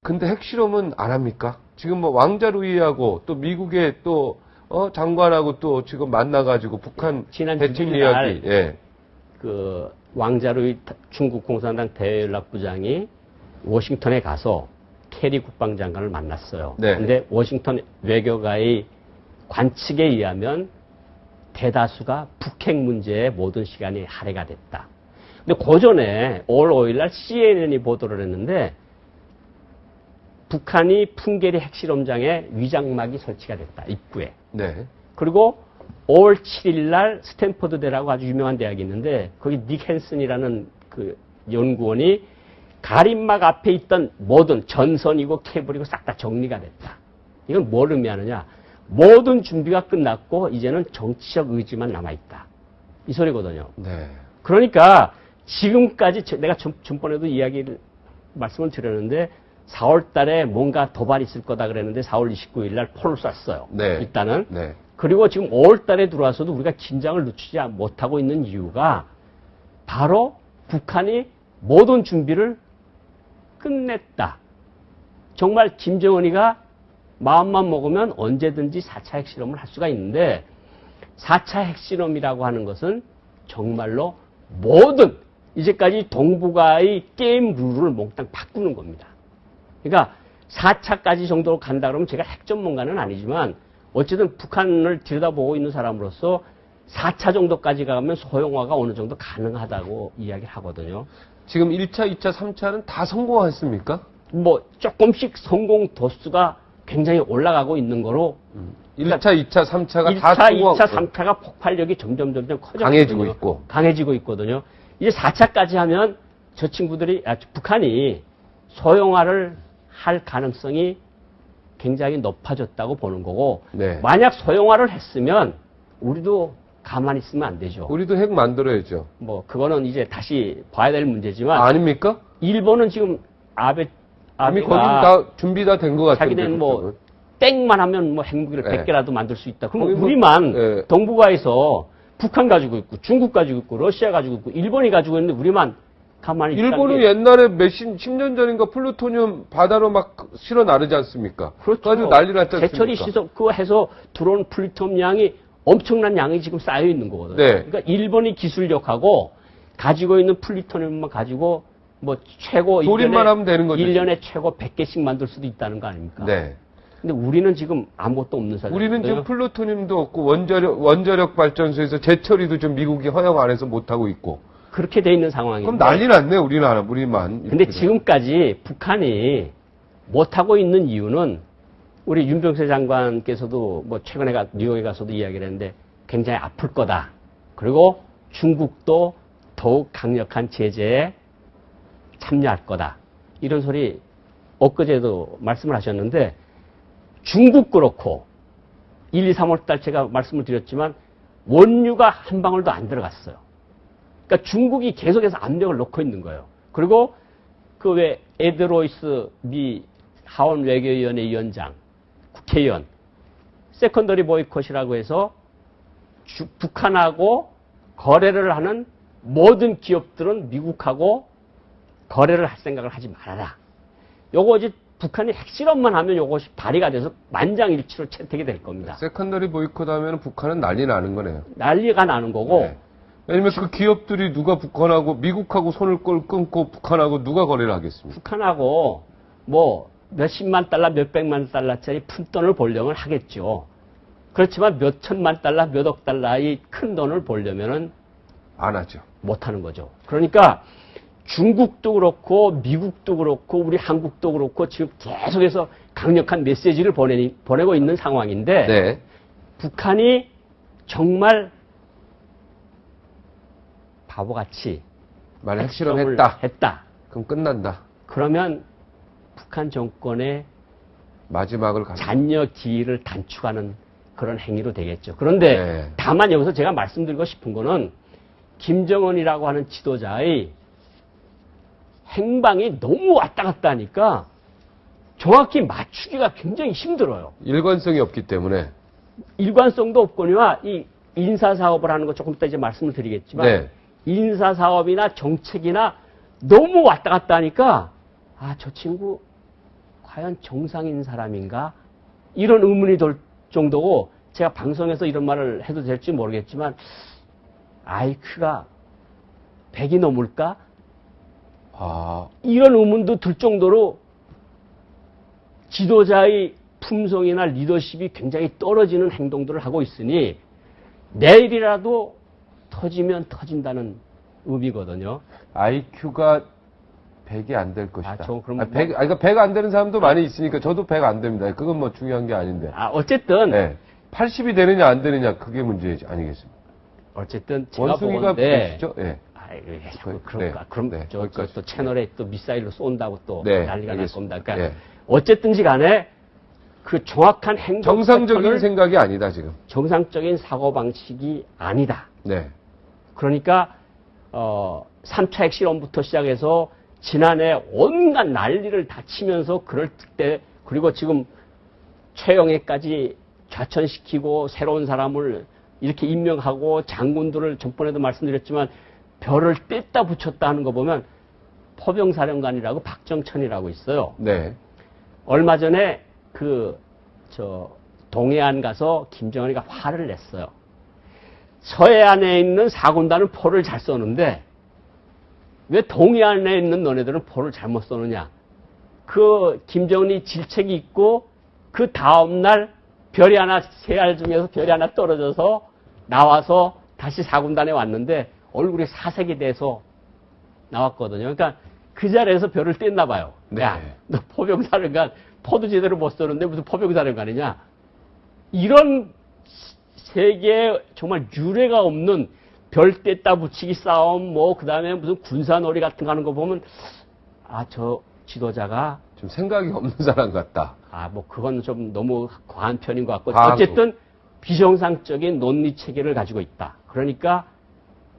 근데 핵실험은 안 합니까? 지금 뭐 왕자 루이하고 또 미국의 또 장관하고 또 지금 만나가지고 북한 지난 대책 6일 이야기. 예. 그 왕자 루이 중국 공산당 대연락부장이 워싱턴에 가서 케리 국방장관을 만났어요. 네. 근데 워싱턴 외교가의 관측에 의하면 대다수가 북핵 문제에 모든 시간이 할애가 됐다. 근데 그 전에 5월 5일날 CNN이 보도를 했는데 북한이 풍계리 핵실험장에 위장막이 설치가 됐다. 입구에. 네. 그리고 5월 7일날 스탠퍼드대라고 아주 유명한 대학이 있는데 거기 닉 헨슨이라는 그 연구원이 가림막 앞에 있던 모든 전선이고 케이블이고 싹 다 정리가 됐다. 이건 뭘 의미하느냐. 모든 준비가 끝났고 이제는 정치적 의지만 남아있다. 이 소리거든요. 네. 그러니까 지금까지 내가 전번에도 말씀을 드렸는데 4월 달에 뭔가 도발이 있을 거다 그랬는데 4월 29일 날 폴을 쐈어요. 네. 일단은. 네. 그리고 지금 5월 달에 들어와서도 우리가 긴장을 늦추지 못하고 있는 이유가 바로 북한이 모든 준비를 끝냈다. 정말 김정은이가 마음만 먹으면 언제든지 4차 핵실험을 할 수가 있는데 4차 핵실험이라고 하는 것은 정말로 모든 이제까지 동북아의 게임 룰을 몽땅 바꾸는 겁니다. 그러니까 4차까지 정도로 간다 그러면 제가 핵 전문가는 아니지만 어쨌든 북한을 들여다보고 있는 사람으로서 4차 정도까지 가면 소형화가 어느 정도 가능하다고 이야기를 하거든요. 지금 1차, 2차, 3차는 다 성공했습니까? 뭐 조금씩 성공 도수가 굉장히 올라가고 있는 거로 1차, 2차, 3차가 1차, 다 성공. 2차, 3차가 폭발력이 점점 커졌거든요. 강해지고 있고. 강해지고 있거든요. 이제 4차까지 하면 저 친구들이 북한이 소형화를 할 가능성이 굉장히 높아졌다고 보는 거고 네. 만약 소형화를 했으면 우리도 가만히 있으면 안 되죠. 우리도 핵 만들어야죠. 뭐 그거는 이제 다시 봐야 될 문제지만 아닙니까? 일본은 지금 이미 거기 다 준비 다 된 것 같은데. 자기는 뭐 땡만 하면 뭐 핵무기를 네. 100개라도 만들 수 있다. 그럼 거기 뭐, 우리만 네. 동북아에서 북한 가지고 있고 중국 가지고 있고 러시아 가지고 있고 일본이 가지고 있는데 우리만 가만히 일본은 있다는 게 옛날에 10년 전인가 플루토늄 바다로 막 실어 나르지 않습니까? 그렇죠. 가지고 난리 났지 않습니까? 제철이 시설 그거 해서 들어온 플루토늄 양이 엄청난 양이 지금 쌓여 있는 거거든요. 네. 그러니까 일본이 기술력하고 가지고 있는 플루토늄만 가지고 뭐 최고 조립만 하면 되는 거죠. 1년에 최고 100개씩 만들 수도 있다는 거 아닙니까? 네. 근데 우리는 지금 아무것도 없는 사정. 우리는 지금 플루토늄도 없고 원자력 발전소에서 재처리도 좀 미국이 허용 안 해서 못 하고 있고. 그렇게 돼 있는 상황인데. 그럼 난리 났네, 우리만. 근데 지금까지 북한이 못 하고 있는 이유는 우리 윤병세 장관께서도 뭐 최근에 뉴욕에 가서도 이야기를 했는데 굉장히 아플 거다. 그리고 중국도 더욱 강력한 제재에 참여할 거다. 이런 소리 엊그제도 말씀을 하셨는데 중국 그렇고 1, 2, 3월 달 제가 말씀을 드렸지만 원유가 한 방울도 안 들어갔어요. 그러니까 중국이 계속해서 압력을 넣고 있는 거예요. 그리고 그 왜 에드로이스 미 하원 외교위원회 위원장, 국회의원, 세컨더리 보이콧이라고 해서 북한하고 거래를 하는 모든 기업들은 미국하고 거래를 할 생각을 하지 말아라. 요거 이제 북한이 핵실험만 하면 요것이 발의가 돼서 만장일치로 채택이 될 겁니다. 세컨더리 보이콧 하면 북한은 난리 나는 거네요. 난리가 나는 거고. 네. 왜냐면 그 기업들이 누가 북한하고 미국하고 손을 끊고 북한하고 누가 거래를 하겠습니까? 북한하고 뭐 몇십만 달러, 몇백만 달러짜리 푼돈을 보려면 하겠죠. 그렇지만 몇천만 달러, 몇억 달러의 큰 돈을 보려면은 안 하죠. 못 하는 거죠. 그러니까 중국도 그렇고 미국도 그렇고 우리 한국도 그렇고 지금 계속해서 강력한 메시지를 보내고 있는 상황인데 네. 북한이 정말 바보같이 만약 핵실험했다. 했다. 그럼 끝난다. 그러면 북한 정권의 마지막을 가. 잔여 기일을 단축하는 그런 행위로 되겠죠. 그런데 네. 다만 여기서 제가 말씀드리고 싶은 거는 김정은이라고 하는 지도자의 행방이 너무 왔다 갔다 하니까 정확히 맞추기가 굉장히 힘들어요. 일관성이 없기 때문에. 일관성도 없거니와 이 인사사업을 하는 거 조금 이따 이제 말씀을 드리겠지만 네. 인사사업이나 정책이나 너무 왔다 갔다 하니까 아, 저 친구 과연 정상인 사람인가? 이런 의문이 들 정도고 제가 방송에서 이런 말을 해도 될지 모르겠지만 IQ가 100이 넘을까? 아, 이런 의문도 들 정도로 지도자의 품성이나 리더십이 굉장히 떨어지는 행동들을 하고 있으니 내일이라도 터지면 터진다는 의미거든요. IQ가 100이 안 될 것이다. 그럼 100, 그러니까 100 안 되는 사람도 많이 있으니까 저도 100 안 됩니다. 그건 뭐 중요한 게 아닌데. 어쨌든 네. 80이 되느냐 안 되느냐 그게 문제 아니겠습니까? 어쨌든 제가 원숭이가 보건데 100이죠? 네. 자꾸 그럴까? 네. 그럼 네. 또 채널에 또 미사일로 쏜다고 또 네. 난리가 날 겁니다. 알겠습니다. 그러니까 네. 어쨌든지 간에 그 정확한 행동 정상적인 패턴을 생각이 아니다 지금. 정상적인 사고방식이 아니다. 네. 그러니까 3차 핵실험부터 시작해서 지난해 온갖 난리를 다 치면서 그럴 때 그리고 지금 최영애까지 좌천시키고 새로운 사람을 이렇게 임명하고 장군들을 전번에도 말씀드렸지만 별을 뗐다 붙였다 하는 거 보면 포병사령관이라고 박정천이라고 있어요. 네. 얼마 전에 동해안 가서 김정은이가 화를 냈어요. 서해안에 있는 4군단은 포를 잘 쏘는데 왜 동해안에 있는 너네들은 포를 잘못 쏘느냐. 그 김정은이 질책이 있고 그 다음날 별이 하나, 세 알 중에서 별이 하나 떨어져서 나와서 다시 4군단에 왔는데 얼굴이 사색이 돼서 나왔거든요. 그러니까 그 자리에서 별을 뗐나 봐요. 네. 야, 너 포병사령관, 포도 제대로 못 쏘는데 무슨 포병사령관이냐. 이런 세계에 정말 유례가 없는 별 뗐다 붙이기 싸움, 그 다음에 무슨 군사놀이 같은 거 하는 거 보면, 저 지도자가. 좀 생각이 없는 사람 같다. 그건 좀 너무 과한 편인 것 같고. 과하고. 어쨌든 비정상적인 논리 체계를 가지고 있다. 그러니까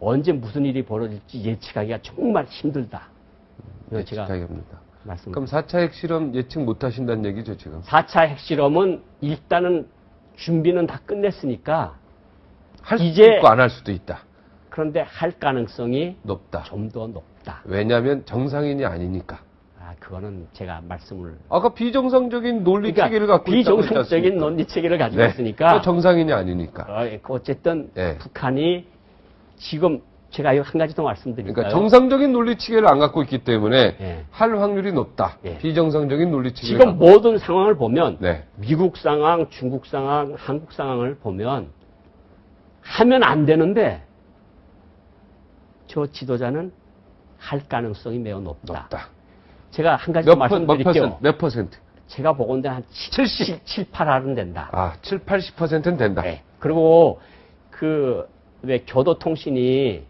언제 무슨 일이 벌어질지 예측하기가 정말 힘들다. 예측하기 합니다. 말씀. 그럼 4차 핵실험 예측 못 하신다는 얘기죠, 지금? 4차 핵실험은 일단은 준비는 다 끝냈으니까. 할 수도 있고 안 할 수도 있다. 그런데 할 가능성이 높다. 좀 더 높다. 왜냐하면 정상인이 아니니까. 그거는 제가 말씀을. 아까 비정상적인 논리 체계를 갖고 있다고 했지 비정상적인 않습니까? 논리 체계를 가지고 네. 있으니까. 정상인이 아니니까. 어쨌든 네. 북한이 지금 제가 한 가지 더 말씀드릴까요? 그러니까 정상적인 논리 체계를 안 갖고 있기 때문에 네. 할 확률이 높다. 네. 비정상적인 논리 체계를 지금 모든 상황을 보면 네. 미국 상황, 중국 상황, 한국 상황을 보면 하면 안 되는데 저 지도자는 할 가능성이 매우 높다. 제가 한 가지 더 말씀드릴게요. 몇 퍼센트? 제가 보건대 한 7, 8할은 된다. 7, 80%는 된다. 네. 그리고 왜 교도통신이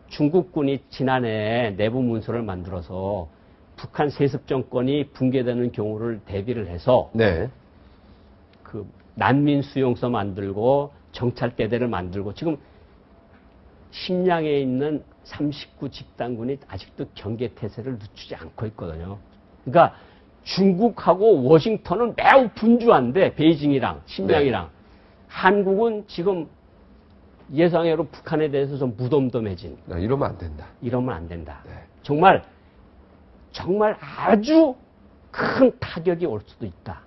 중국군이 지난해 내부 문서를 만들어서 북한 세습 정권이 붕괴되는 경우를 대비를 해서 네. 난민 수용소 만들고 정찰대대를 만들고 지금 심양에 있는 39 집단군이 아직도 경계태세를 늦추지 않고 있거든요. 그러니까 중국하고 워싱턴은 매우 분주한데 베이징이랑 심양이랑. 네. 한국은 지금 예상외로 북한에 대해서 좀 무덤덤해진. 이러면 안 된다. 이러면 안 된다. 네. 정말 아주 큰 타격이 올 수도 있다.